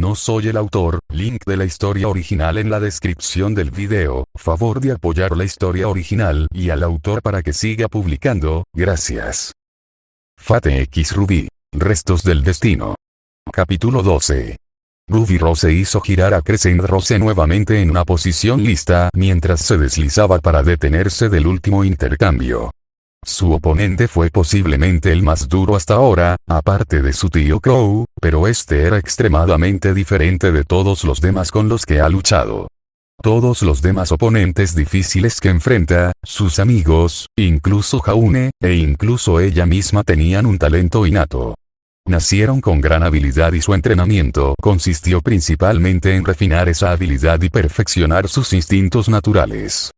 No soy el autor, link de la historia original en la descripción del video, favor de apoyar la historia original y al autor para que siga publicando, gracias. Fate X Ruby. Restos del destino. Capítulo 12. Ruby Rose hizo girar a Crescent Rose nuevamente en una posición lista mientras se deslizaba para detenerse del último intercambio. Su oponente fue posiblemente el más duro hasta ahora, aparte de su tío Crow, pero este era extremadamente diferente de todos los demás con los que ha luchado. Todos los demás oponentes difíciles que enfrenta, sus amigos, incluso Jaune, e incluso ella misma tenían un talento innato. Nacieron con gran habilidad y su entrenamiento consistió principalmente en refinar esa habilidad y perfeccionar sus instintos naturales.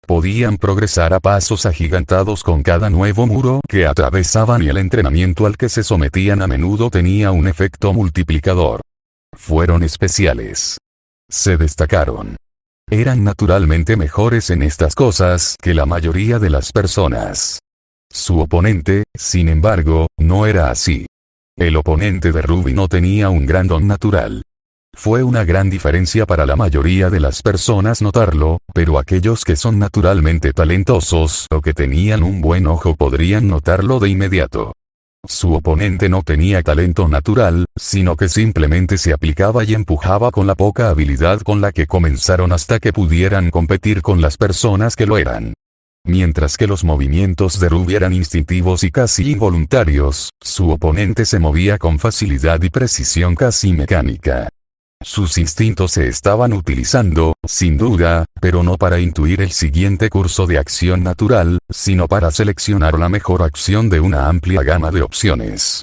Podían progresar a pasos agigantados con cada nuevo muro que atravesaban y el entrenamiento al que se sometían a menudo tenía un efecto multiplicador. Fueron especiales. Se destacaron. Eran naturalmente mejores en estas cosas que la mayoría de las personas. Su oponente, sin embargo, no era así. El oponente de Ruby no tenía un gran don natural. Fue una gran diferencia para la mayoría de las personas notarlo, pero aquellos que son naturalmente talentosos o que tenían un buen ojo podrían notarlo de inmediato. Su oponente no tenía talento natural, sino que simplemente se aplicaba y empujaba con la poca habilidad con la que comenzaron hasta que pudieran competir con las personas que lo eran. Mientras que los movimientos de Ruby eran instintivos y casi involuntarios, su oponente se movía con facilidad y precisión casi mecánica. Sus instintos se estaban utilizando, sin duda, pero no para intuir el siguiente curso de acción natural, sino para seleccionar la mejor acción de una amplia gama de opciones.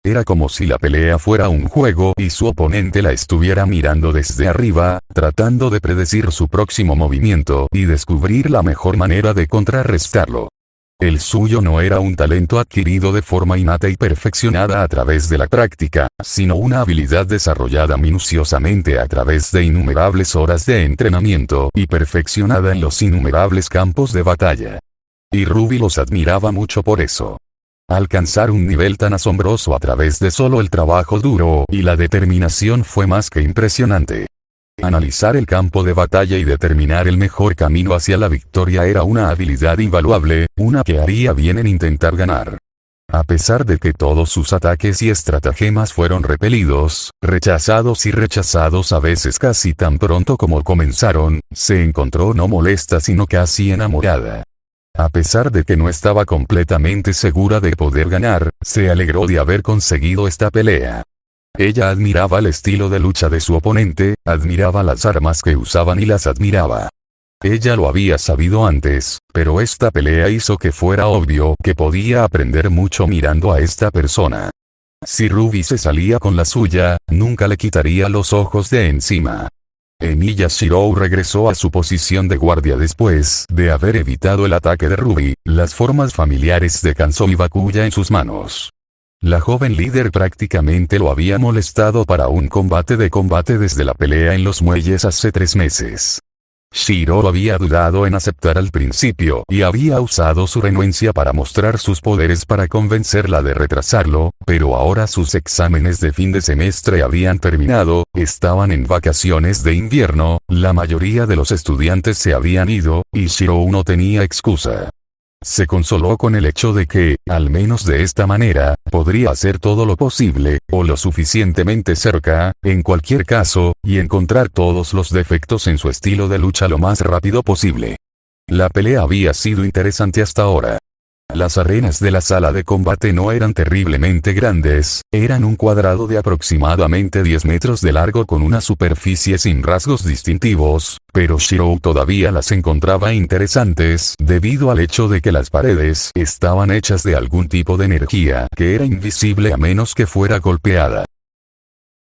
Era como si la pelea fuera un juego y su oponente la estuviera mirando desde arriba, tratando de predecir su próximo movimiento y descubrir la mejor manera de contrarrestarlo. El suyo no era un talento adquirido de forma innata y perfeccionada a través de la práctica, sino una habilidad desarrollada minuciosamente a través de innumerables horas de entrenamiento y perfeccionada en los innumerables campos de batalla. Y Ruby los admiraba mucho por eso. Alcanzar un nivel tan asombroso a través de solo el trabajo duro y la determinación fue más que impresionante. Analizar el campo de batalla y determinar el mejor camino hacia la victoria era una habilidad invaluable, una que haría bien en intentar ganar. A pesar de que todos sus ataques y estratagemas fueron repelidos, rechazados y rechazados a veces casi tan pronto como comenzaron, se encontró no molesta sino casi enamorada. A pesar de que no estaba completamente segura de poder ganar, se alegró de haber conseguido esta pelea. Ella admiraba el estilo de lucha de su oponente, admiraba las armas que usaban y las admiraba. Ella lo había sabido antes, pero esta pelea hizo que fuera obvio que podía aprender mucho mirando a esta persona. Si Ruby se salía con la suya, nunca le quitaría los ojos de encima. Emiya Shirou regresó a su posición de guardia después de haber evitado el ataque de Ruby, las formas familiares de Kanzo y Bakuya en sus manos. La joven líder prácticamente lo había molestado para un combate desde la pelea en los muelles hace 3 meses. Shirou había dudado en aceptar al principio y había usado su renuencia para mostrar sus poderes para convencerla de retrasarlo, pero ahora sus exámenes de fin de semestre habían terminado, estaban en vacaciones de invierno, la mayoría de los estudiantes se habían ido, y Shirou no tenía excusa. Se consoló con el hecho de que, al menos de esta manera, podría hacer todo lo posible, o lo suficientemente cerca, en cualquier caso, y encontrar todos los defectos en su estilo de lucha lo más rápido posible. La pelea había sido interesante hasta ahora. Las arenas de la sala de combate no eran terriblemente grandes, eran un cuadrado de aproximadamente 10 metros de largo con una superficie sin rasgos distintivos, pero Shirou todavía las encontraba interesantes debido al hecho de que las paredes estaban hechas de algún tipo de energía que era invisible a menos que fuera golpeada.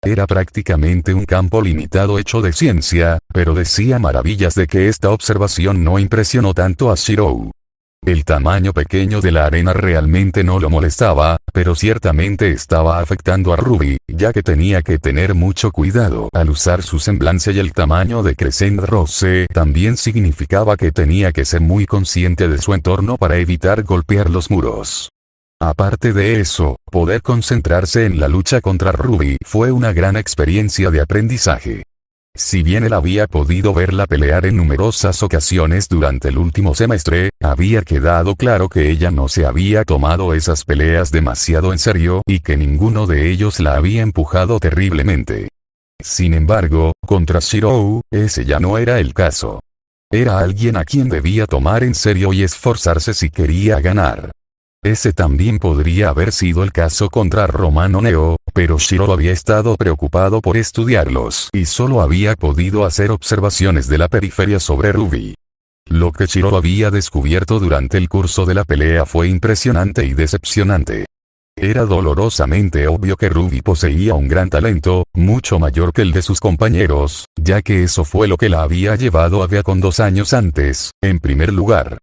Era prácticamente un campo limitado hecho de ciencia, pero decía maravillas de que esta observación no impresionó tanto a Shirou. El tamaño pequeño de la arena realmente no lo molestaba, pero ciertamente estaba afectando a Ruby, ya que tenía que tener mucho cuidado al usar su semblanza y el tamaño de Crescent Rose también significaba que tenía que ser muy consciente de su entorno para evitar golpear los muros. Aparte de eso, poder concentrarse en la lucha contra Ruby fue una gran experiencia de aprendizaje. Si bien él había podido verla pelear en numerosas ocasiones durante el último semestre, había quedado claro que ella no se había tomado esas peleas demasiado en serio y que ninguno de ellos la había empujado terriblemente. Sin embargo, contra Shirou, ese ya no era el caso. Era alguien a quien debía tomar en serio y esforzarse si quería ganar. Ese también podría haber sido el caso contra Romano Neo, pero Shirou había estado preocupado por estudiarlos y solo había podido hacer observaciones de la periferia sobre Ruby. Lo que Shirou había descubierto durante el curso de la pelea fue impresionante y decepcionante. Era dolorosamente obvio que Ruby poseía un gran talento, mucho mayor que el de sus compañeros, ya que eso fue lo que la había llevado a Beacon 2 años antes, en primer lugar.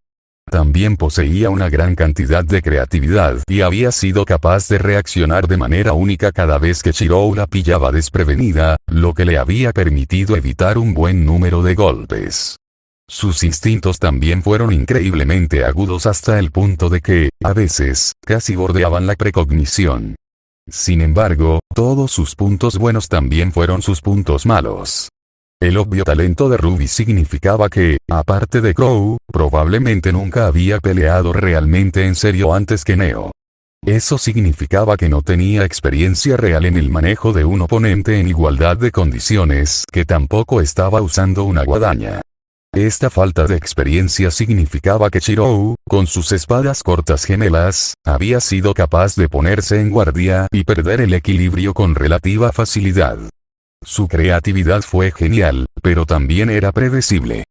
También poseía una gran cantidad de creatividad y había sido capaz de reaccionar de manera única cada vez que Shirou la pillaba desprevenida, lo que le había permitido evitar un buen número de golpes. Sus instintos también fueron increíblemente agudos hasta el punto de que, a veces, casi bordeaban la precognición. Sin embargo, todos sus puntos buenos también fueron sus puntos malos. El obvio talento de Ruby significaba que, aparte de Crow, probablemente nunca había peleado realmente en serio antes que Neo. Eso significaba que no tenía experiencia real en el manejo de un oponente en igualdad de condiciones, que tampoco estaba usando una guadaña. Esta falta de experiencia significaba que Shirou, con sus espadas cortas gemelas, había sido capaz de ponerse en guardia y perder el equilibrio con relativa facilidad. Su creatividad fue genial, pero también era predecible.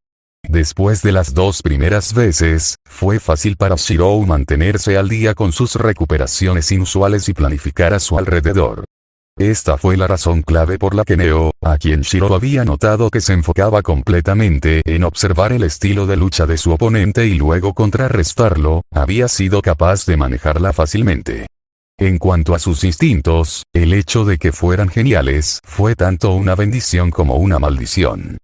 Después de las 2 primeras veces, fue fácil para Shirou mantenerse al día con sus recuperaciones inusuales y planificar a su alrededor. Esta fue la razón clave por la que Neo, a quien Shirou había notado que se enfocaba completamente en observar el estilo de lucha de su oponente y luego contrarrestarlo, había sido capaz de manejarla fácilmente. En cuanto a sus instintos, el hecho de que fueran geniales fue tanto una bendición como una maldición.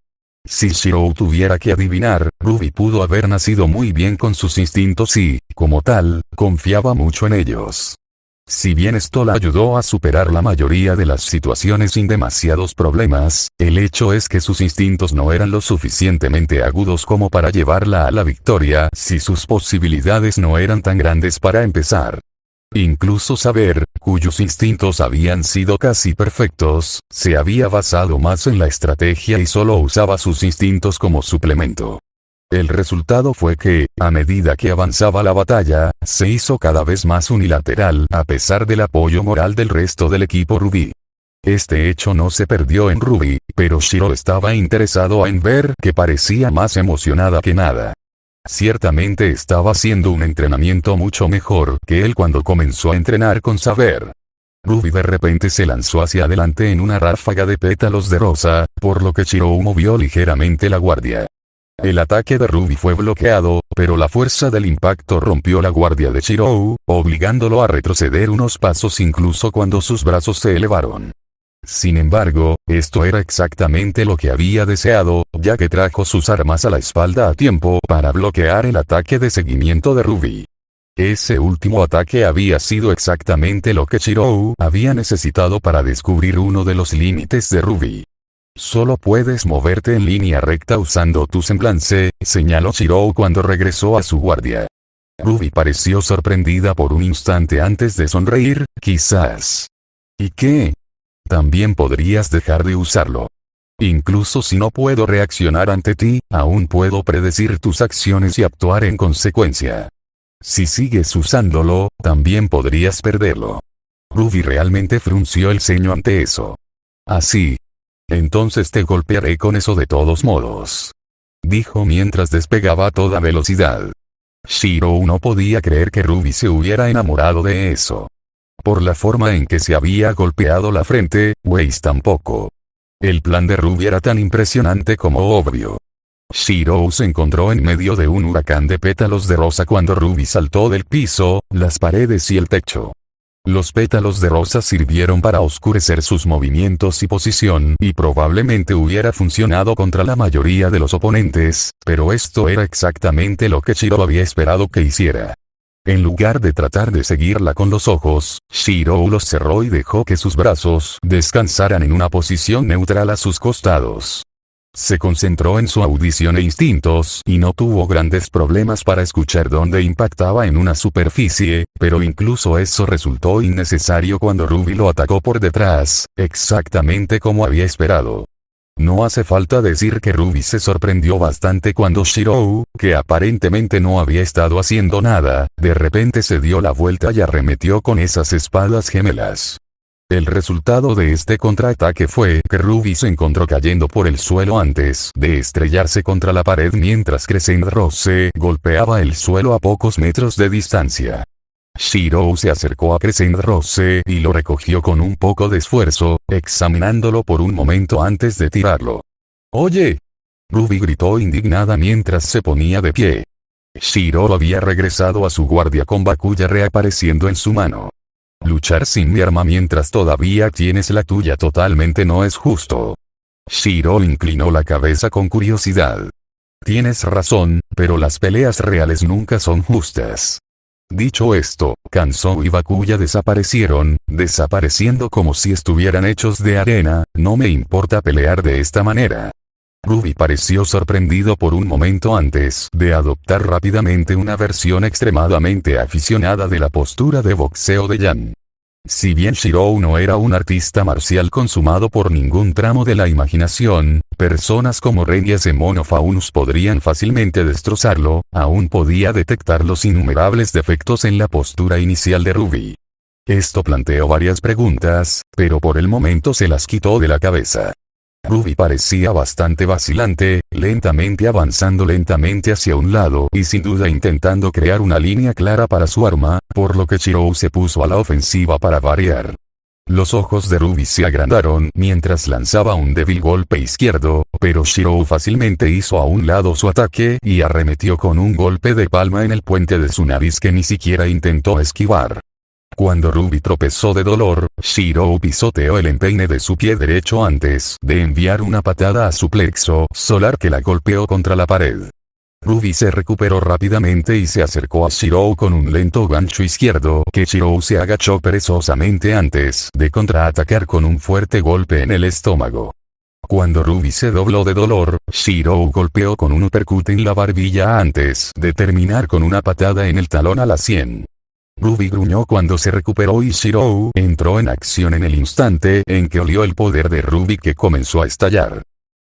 Si Shirou tuviera que adivinar, Ruby pudo haber nacido muy bien con sus instintos y, como tal, confiaba mucho en ellos. Si bien esto la ayudó a superar la mayoría de las situaciones sin demasiados problemas, el hecho es que sus instintos no eran lo suficientemente agudos como para llevarla a la victoria si sus posibilidades no eran tan grandes para empezar. Incluso Saber, cuyos instintos habían sido casi perfectos, se había basado más en la estrategia y solo usaba sus instintos como suplemento. El resultado fue que, a medida que avanzaba la batalla, se hizo cada vez más unilateral a pesar del apoyo moral del resto del equipo Ruby. Este hecho no se perdió en Ruby, pero Shirou estaba interesado en ver que parecía más emocionada que nada. Ciertamente estaba haciendo un entrenamiento mucho mejor que él cuando comenzó a entrenar con Saber. Ruby de repente se lanzó hacia adelante en una ráfaga de pétalos de rosa, por lo que Shirou movió ligeramente la guardia. El ataque de Ruby fue bloqueado, pero la fuerza del impacto rompió la guardia de Shirou, obligándolo a retroceder unos pasos incluso cuando sus brazos se elevaron. Sin embargo, esto era exactamente lo que había deseado, ya que trajo sus armas a la espalda a tiempo para bloquear el ataque de seguimiento de Ruby. Ese último ataque había sido exactamente lo que Shirou había necesitado para descubrir uno de los límites de Ruby. Solo puedes moverte en línea recta usando tu semblance, señaló Shirou cuando regresó a su guardia. Ruby pareció sorprendida por un instante antes de sonreír, quizás. ¿Y qué? También podrías dejar de usarlo. Incluso si no puedo reaccionar ante ti, aún puedo predecir tus acciones y actuar en consecuencia. Si sigues usándolo, también podrías perderlo. Ruby realmente frunció el ceño ante eso. Así. Entonces te golpearé con eso de todos modos. Dijo mientras despegaba a toda velocidad. Shirou no podía creer que Ruby se hubiera enamorado de eso. Por la forma en que se había golpeado la frente, Weiss tampoco. El plan de Ruby era tan impresionante como obvio. Shirou se encontró en medio de un huracán de pétalos de rosa cuando Ruby saltó del piso, las paredes y el techo. Los pétalos de rosa sirvieron para oscurecer sus movimientos y posición y probablemente hubiera funcionado contra la mayoría de los oponentes, pero esto era exactamente lo que Shirou había esperado que hiciera. En lugar de tratar de seguirla con los ojos, Shirou los cerró y dejó que sus brazos descansaran en una posición neutral a sus costados. Se concentró en su audición e instintos y no tuvo grandes problemas para escuchar dónde impactaba en una superficie, pero incluso eso resultó innecesario cuando Ruby lo atacó por detrás, exactamente como había esperado. No hace falta decir que Ruby se sorprendió bastante cuando Shirou, que aparentemente no había estado haciendo nada, de repente se dio la vuelta y arremetió con esas espadas gemelas. El resultado de este contraataque fue que Ruby se encontró cayendo por el suelo antes de estrellarse contra la pared mientras Crescent Rose golpeaba el suelo a pocos metros de distancia. Shirou se acercó a Crescent Rose y lo recogió con un poco de esfuerzo, examinándolo por un momento antes de tirarlo. ¡Oye! Ruby gritó indignada mientras se ponía de pie. Shirou había regresado a su guardia con Bakuya reapareciendo en su mano. Luchar sin mi arma mientras todavía tienes la tuya totalmente no es justo. Shirou inclinó la cabeza con curiosidad. Tienes razón, pero las peleas reales nunca son justas. Dicho esto, Kansou y Bakuya desapareciendo como si estuvieran hechos de arena. No me importa pelear de esta manera. Ruby pareció sorprendido por un momento antes de adoptar rápidamente una versión extremadamente aficionada de la postura de boxeo de Yan. Si bien Shirou no era un artista marcial consumado por ningún tramo de la imaginación, personas como Ren y ese mono Faunus podrían fácilmente destrozarlo, aún podía detectar los innumerables defectos en la postura inicial de Ruby. Esto planteó varias preguntas, pero por el momento se las quitó de la cabeza. Ruby parecía bastante vacilante, lentamente avanzando lentamente hacia un lado y sin duda intentando crear una línea clara para su arma, por lo que Shirou se puso a la ofensiva para variar. Los ojos de Ruby se agrandaron mientras lanzaba un débil golpe izquierdo, pero Shirou fácilmente hizo a un lado su ataque y arremetió con un golpe de palma en el puente de su nariz que ni siquiera intentó esquivar. Cuando Ruby tropezó de dolor, Shirou pisoteó el empeine de su pie derecho antes de enviar una patada a su plexo solar que la golpeó contra la pared. Ruby se recuperó rápidamente y se acercó a Shirou con un lento gancho izquierdo que Shirou se agachó perezosamente antes de contraatacar con un fuerte golpe en el estómago. Cuando Ruby se dobló de dolor, Shirou golpeó con un uppercut en la barbilla antes de terminar con una patada en el talón a la sien. Ruby gruñó cuando se recuperó y Shirou entró en acción en el instante en que olió el poder de Ruby que comenzó a estallar.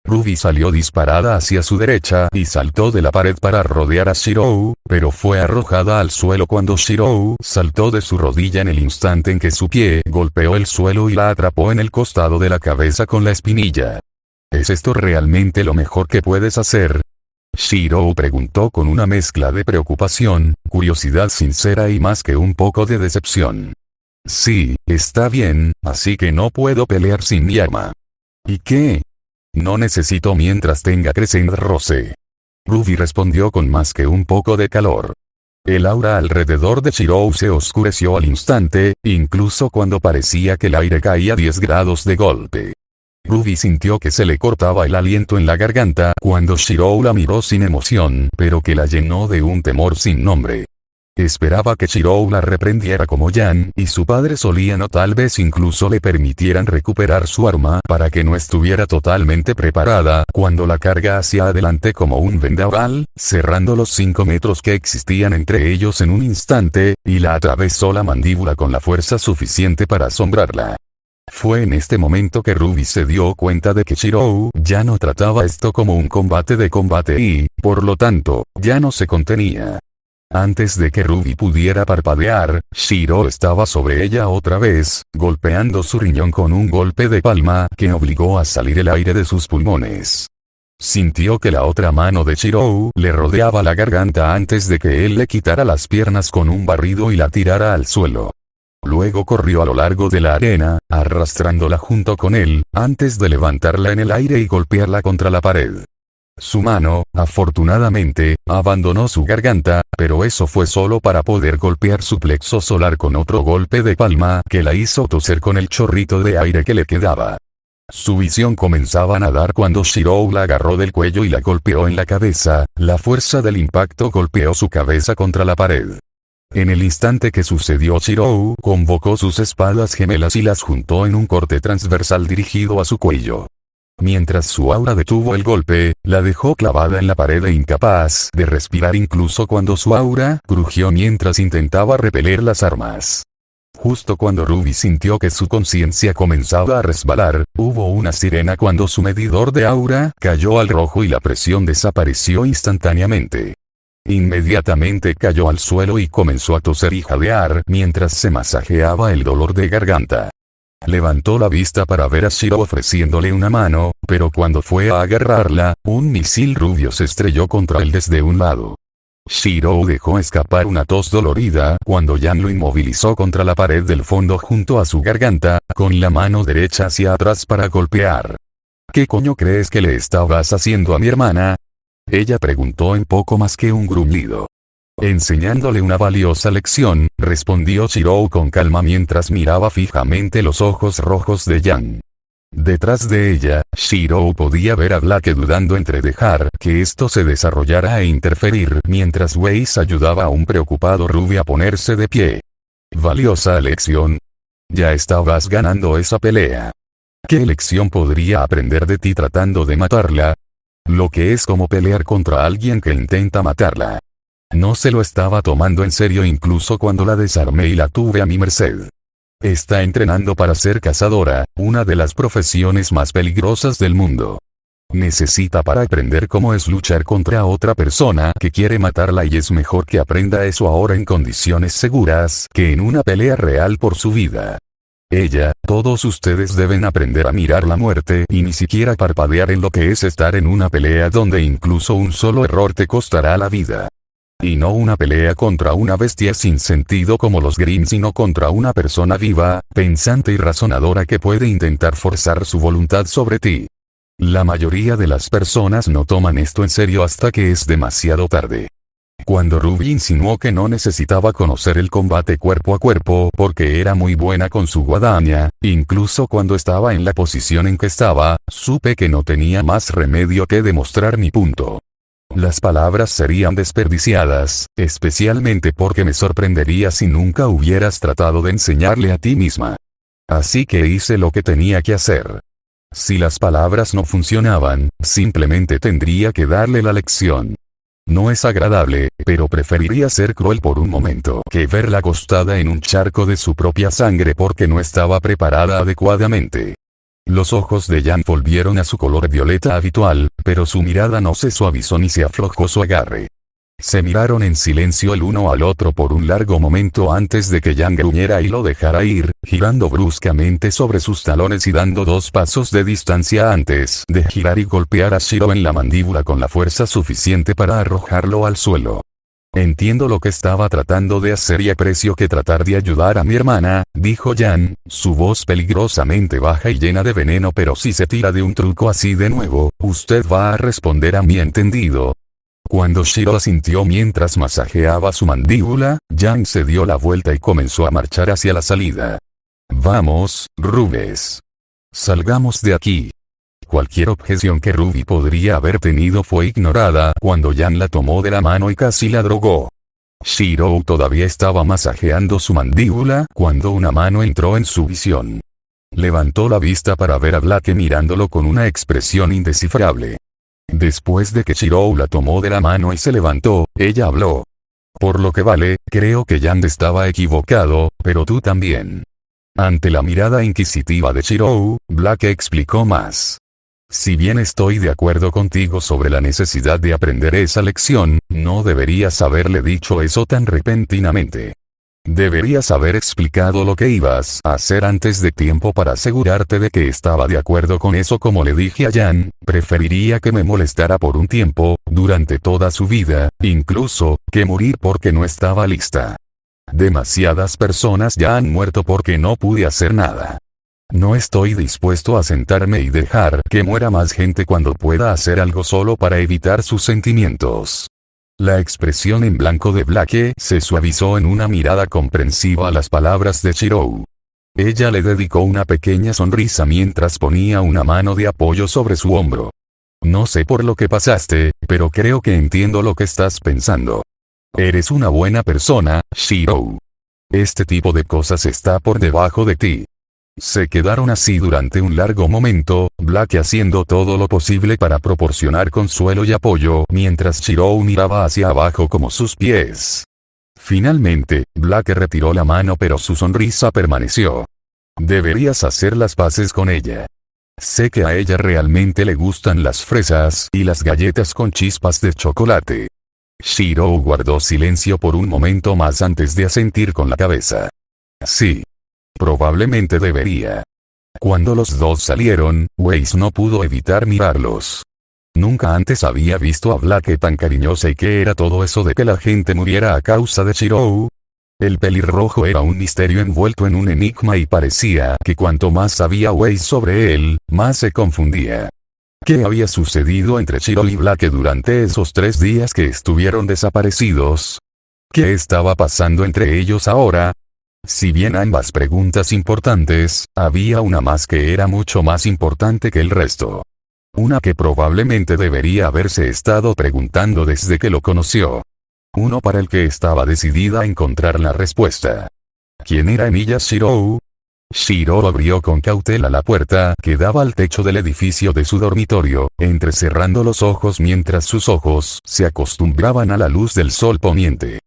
Ruby salió disparada hacia su derecha y saltó de la pared para rodear a Shirou, pero fue arrojada al suelo cuando Shirou saltó de su rodilla en el instante en que su pie golpeó el suelo y la atrapó en el costado de la cabeza con la espinilla. ¿Es esto realmente lo mejor que puedes hacer? Shirou preguntó con una mezcla de preocupación, curiosidad sincera y más que un poco de decepción. Sí, está bien, así que no puedo pelear sin mi arma. ¿Y qué? No necesito mientras tenga Crescent Rose. Ruby respondió con más que un poco de calor. El aura alrededor de Shirou se oscureció al instante, incluso cuando parecía que el aire caía 10 grados de golpe. Ruby sintió que se le cortaba el aliento en la garganta cuando Shirou la miró sin emoción, pero que la llenó de un temor sin nombre. Esperaba que Shirou la reprendiera como Yan y su padre solían o tal vez incluso le permitieran recuperar su arma para que no estuviera totalmente preparada cuando la carga hacia adelante como un vendaval, cerrando los 5 metros que existían entre ellos en un instante, y la atravesó la mandíbula con la fuerza suficiente para asombrarla. Fue en este momento que Ruby se dio cuenta de que Shirou ya no trataba esto como un combate de combate y, por lo tanto, ya no se contenía. Antes de que Ruby pudiera parpadear, Shirou estaba sobre ella otra vez, golpeando su riñón con un golpe de palma que obligó a salir el aire de sus pulmones. Sintió que la otra mano de Shirou le rodeaba la garganta antes de que él le quitara las piernas con un barrido y la tirara al suelo. Luego corrió a lo largo de la arena, arrastrándola junto con él, antes de levantarla en el aire y golpearla contra la pared. Su mano, afortunadamente, abandonó su garganta, pero eso fue solo para poder golpear su plexo solar con otro golpe de palma que la hizo toser con el chorrito de aire que le quedaba. Su visión comenzaba a nadar cuando Shirou la agarró del cuello y la golpeó en la cabeza. La fuerza del impacto golpeó su cabeza contra la pared. En el instante que sucedió, Shirou convocó sus espadas gemelas y las juntó en un corte transversal dirigido a su cuello. Mientras su aura detuvo el golpe, la dejó clavada en la pared e incapaz de respirar incluso cuando su aura crujió mientras intentaba repeler las armas. Justo cuando Ruby sintió que su conciencia comenzaba a resbalar, hubo una sirena cuando su medidor de aura cayó al rojo y la presión desapareció instantáneamente. Inmediatamente cayó al suelo y comenzó a toser y jadear mientras se masajeaba el dolor de garganta. Levantó la vista para ver a Shirou ofreciéndole una mano, pero cuando fue a agarrarla, un misil rubio se estrelló contra él desde un lado. Shirou dejó escapar una tos dolorida cuando Yan lo inmovilizó contra la pared del fondo junto a su garganta, con la mano derecha hacia atrás para golpear. ¿Qué coño crees que le estabas haciendo a mi hermana? Ella preguntó en poco más que un gruñido. Enseñándole una valiosa lección, respondió Shirou con calma mientras miraba fijamente los ojos rojos de Yan. Detrás de ella, Shirou podía ver a Blake dudando entre dejar que esto se desarrollara e interferir mientras Weiss ayudaba a un preocupado Ruby a ponerse de pie. Valiosa lección. Ya estabas ganando esa pelea. ¿Qué lección podría aprender de ti tratando de matarla? Lo que es como pelear contra alguien que intenta matarla. No se lo estaba tomando en serio incluso cuando la desarmé y la tuve a mi merced. Está entrenando para ser cazadora, una de las profesiones más peligrosas del mundo. Necesita para aprender cómo es luchar contra otra persona que quiere matarla y es mejor que aprenda eso ahora en condiciones seguras que en una pelea real por su vida. Ella, todos ustedes deben aprender a mirar la muerte y ni siquiera parpadear en lo que es estar en una pelea donde incluso un solo error te costará la vida. Y no una pelea contra una bestia sin sentido como los Grimm, sino contra una persona viva, pensante y razonadora que puede intentar forzar su voluntad sobre ti. La mayoría de las personas no toman esto en serio hasta que es demasiado tarde. Cuando Ruby insinuó que no necesitaba conocer el combate cuerpo a cuerpo porque era muy buena con su guadaña, incluso cuando estaba en la posición en que estaba, supe que no tenía más remedio que demostrar mi punto. Las palabras serían desperdiciadas, especialmente porque me sorprendería si nunca hubieras tratado de enseñarle a ti misma. Así que hice lo que tenía que hacer. Si las palabras no funcionaban, simplemente tendría que darle la lección. No es agradable, pero preferiría ser cruel por un momento que verla acostada en un charco de su propia sangre porque no estaba preparada adecuadamente. Los ojos de Yan volvieron a su color violeta habitual, pero su mirada no se suavizó ni se aflojó su agarre. Se miraron en silencio el uno al otro por un largo momento antes de que Yan gruñera y lo dejara ir, girando bruscamente sobre sus talones y dando 2 pasos de distancia antes de girar y golpear a Shirou en la mandíbula con la fuerza suficiente para arrojarlo al suelo. Entiendo lo que estaba tratando de hacer y aprecio que tratar de ayudar a mi hermana, dijo Yan, su voz peligrosamente baja y llena de veneno, pero si se tira de un truco así de nuevo, usted va a responder a mí, ¿entendido? Cuando Shirou asintió mientras masajeaba su mandíbula, Yan se dio la vuelta y comenzó a marchar hacia la salida. Vamos, Rubes. Salgamos de aquí. Cualquier objeción que Ruby podría haber tenido fue ignorada cuando Yan la tomó de la mano y casi la drogó. Shirou todavía estaba masajeando su mandíbula cuando una mano entró en su visión. Levantó la vista para ver a Blake mirándolo con una expresión indescifrable. Después de que Shirou la tomó de la mano y se levantó, ella habló. Por lo que vale, creo que Yan estaba equivocado, pero tú también. Ante la mirada inquisitiva de Shirou, Blake explicó más. Si bien estoy de acuerdo contigo sobre la necesidad de aprender esa lección, no deberías haberle dicho eso tan repentinamente. Deberías haber explicado lo que ibas a hacer antes de tiempo para asegurarte de que estaba de acuerdo con eso. Como le dije a Yan, preferiría que me molestara por un tiempo, durante toda su vida, incluso, que morir porque no estaba lista. Demasiadas personas ya han muerto porque no pude hacer nada. No estoy dispuesto a sentarme y dejar que muera más gente cuando pueda hacer algo solo para evitar sus sentimientos. La expresión en blanco de Blake se suavizó en una mirada comprensiva a las palabras de Shirou. Ella le dedicó una pequeña sonrisa mientras ponía una mano de apoyo sobre su hombro. No sé por lo que pasaste, pero creo que entiendo lo que estás pensando. Eres una buena persona, Shiro. Este tipo de cosas está por debajo de ti. Se quedaron así durante un largo momento, Black haciendo todo lo posible para proporcionar consuelo y apoyo mientras Shiro miraba hacia abajo como sus pies. Finalmente, Black retiró la mano pero su sonrisa permaneció. Deberías hacer las paces con ella. Sé que a ella realmente le gustan las fresas y las galletas con chispas de chocolate. Shiro guardó silencio por un momento más antes de asentir con la cabeza. Sí. Probablemente debería. Cuando los dos salieron, Weiss no pudo evitar mirarlos. Nunca antes había visto a Black tan cariñosa. ¿Y qué era todo eso de que la gente muriera a causa de Shiro? El pelirrojo era un misterio envuelto en un enigma y parecía que cuanto más sabía Weiss sobre él, más se confundía. ¿Qué había sucedido entre Shiro y Black durante esos 3 días que estuvieron desaparecidos? ¿Qué estaba pasando entre ellos ahora? Si bien ambas preguntas importantes, había una más que era mucho más importante que el resto. Una que probablemente debería haberse estado preguntando desde que lo conoció. Uno para el que estaba decidida a encontrar la respuesta. ¿Quién era Emilia Shiro? Shiro abrió con cautela la puerta que daba al techo del edificio de su dormitorio, entrecerrando los ojos mientras sus ojos se acostumbraban a la luz del sol poniente.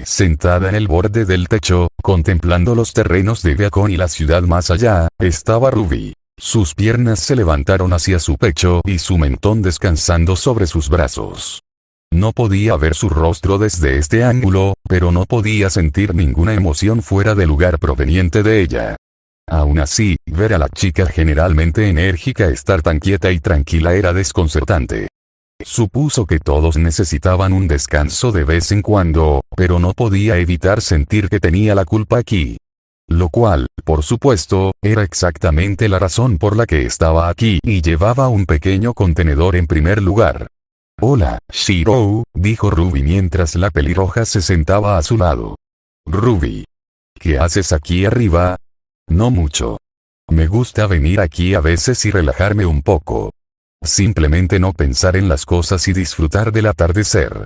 Sentada en el borde del techo, contemplando los terrenos de Beacon y la ciudad más allá, estaba Ruby. Sus piernas se levantaron hacia su pecho y su mentón descansando sobre sus brazos. No podía ver su rostro desde este ángulo, pero no podía sentir ninguna emoción fuera de lugar proveniente de ella. Aún así, ver a la chica generalmente enérgica estar tan quieta y tranquila era desconcertante. Supuso que todos necesitaban un descanso de vez en cuando, pero no podía evitar sentir que tenía la culpa aquí. Lo cual, por supuesto, era exactamente la razón por la que estaba aquí y llevaba un pequeño contenedor en primer lugar. Hola, Shiro, dijo Ruby mientras la pelirroja se sentaba a su lado. Ruby. ¿Qué haces aquí arriba? No mucho. Me gusta venir aquí a veces y relajarme un poco. Simplemente no pensar en las cosas y disfrutar del atardecer.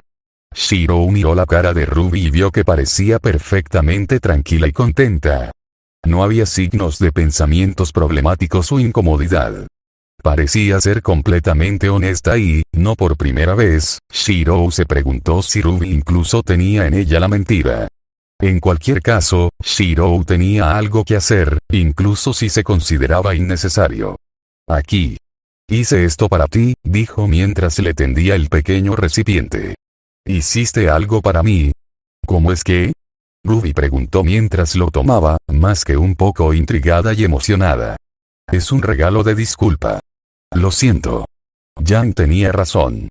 Shiro miró la cara de Ruby y vio que parecía perfectamente tranquila y contenta. No había signos de pensamientos problemáticos o incomodidad. Parecía ser completamente honesta y, no por primera vez, Shiro se preguntó si Ruby incluso tenía en ella la mentira. En cualquier caso, Shiro tenía algo que hacer, incluso si se consideraba innecesario. Aquí. Hice esto para ti, dijo mientras le tendía el pequeño recipiente. ¿Hiciste algo para mí? ¿Cómo es que? Ruby preguntó mientras lo tomaba, más que un poco intrigada y emocionada. Es un regalo de disculpa. Lo siento. Yang tenía razón.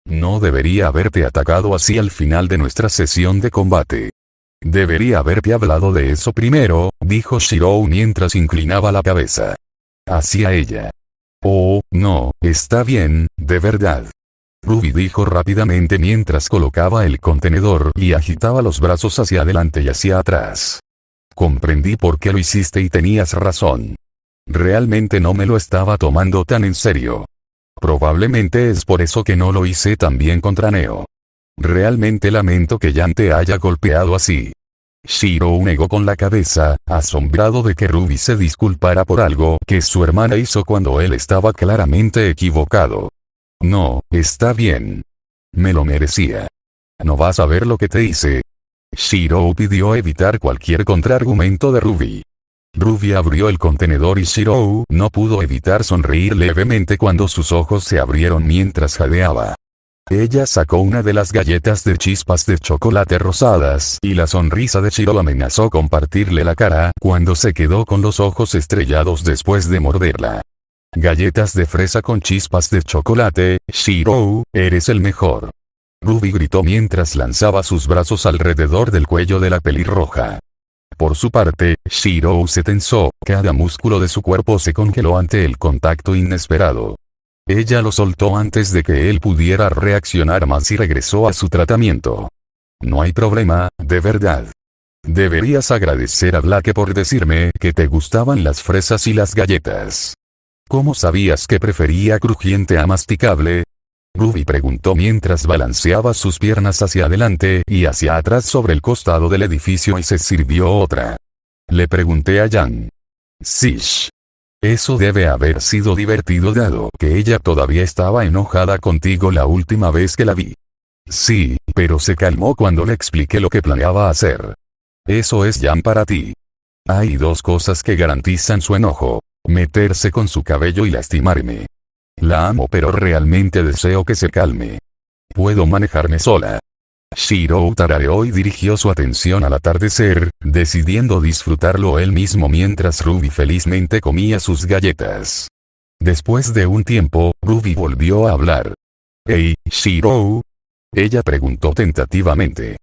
No debería haberte atacado así al final de nuestra sesión de combate. Debería haberte hablado de eso primero, dijo Shiro mientras inclinaba la cabeza hacia ella. Oh, no, está bien, de verdad. Ruby dijo rápidamente mientras colocaba el contenedor y agitaba los brazos hacia adelante y hacia atrás. Comprendí por qué lo hiciste y tenías razón. Realmente no me lo estaba tomando tan en serio. Probablemente es por eso que no lo hice tan bien contra Neo. Realmente lamento que Yang te haya golpeado así. Shiro negó con la cabeza, asombrado de que Ruby se disculpara por algo que su hermana hizo cuando él estaba claramente equivocado. No, está bien. Me lo merecía. ¿No vas a ver lo que te hice? Shiro pidió evitar cualquier contraargumento de Ruby. Ruby abrió el contenedor y Shiro no pudo evitar sonreír levemente cuando sus ojos se abrieron mientras jadeaba. Ella sacó una de las galletas de chispas de chocolate rosadas y la sonrisa de Shiro amenazó con partirle la cara cuando se quedó con los ojos estrellados después de morderla. Galletas de fresa con chispas de chocolate, Shiro, eres el mejor. Ruby gritó mientras lanzaba sus brazos alrededor del cuello de la pelirroja. Por su parte, Shiro se tensó, cada músculo de su cuerpo se congeló ante el contacto inesperado. Ella lo soltó antes de que él pudiera reaccionar más y regresó a su tratamiento. No hay problema, de verdad. Deberías agradecer a Black por decirme que te gustaban las fresas y las galletas. ¿Cómo sabías que prefería crujiente a masticable? Ruby preguntó mientras balanceaba sus piernas hacia adelante y hacia atrás sobre el costado del edificio y se sirvió otra. Le pregunté a Yang. Sish. Eso debe haber sido divertido dado que ella todavía estaba enojada contigo la última vez que la vi. Sí, pero se calmó cuando le expliqué lo que planeaba hacer. Eso es Yang para ti. Hay dos cosas que garantizan su enojo. Meterse con su cabello y lastimarme. La amo pero realmente deseo que se calme. Puedo manejarme sola. Shiro tarareó y dirigió su atención al atardecer, decidiendo disfrutarlo él mismo mientras Ruby felizmente comía sus galletas. Después de un tiempo, Ruby volvió a hablar. «Hey, Shiro». Ella preguntó tentativamente.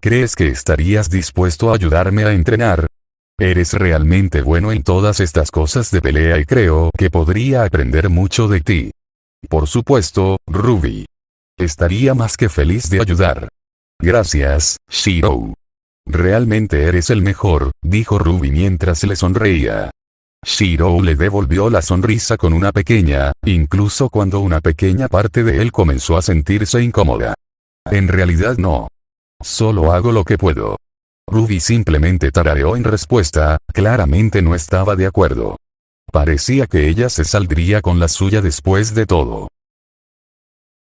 ¿Crees que estarías dispuesto a ayudarme a entrenar? Eres realmente bueno en todas estas cosas de pelea y creo que podría aprender mucho de ti. Por supuesto, Ruby. Estaría más que feliz de ayudar. Gracias, Shiro. Realmente eres el mejor, dijo Ruby mientras le sonreía. Shiro le devolvió la sonrisa con una pequeña, incluso cuando una pequeña parte de él comenzó a sentirse incómoda. En realidad no. Solo hago lo que puedo. Ruby simplemente tarareó en respuesta, claramente no estaba de acuerdo. Parecía que ella se saldría con la suya después de todo.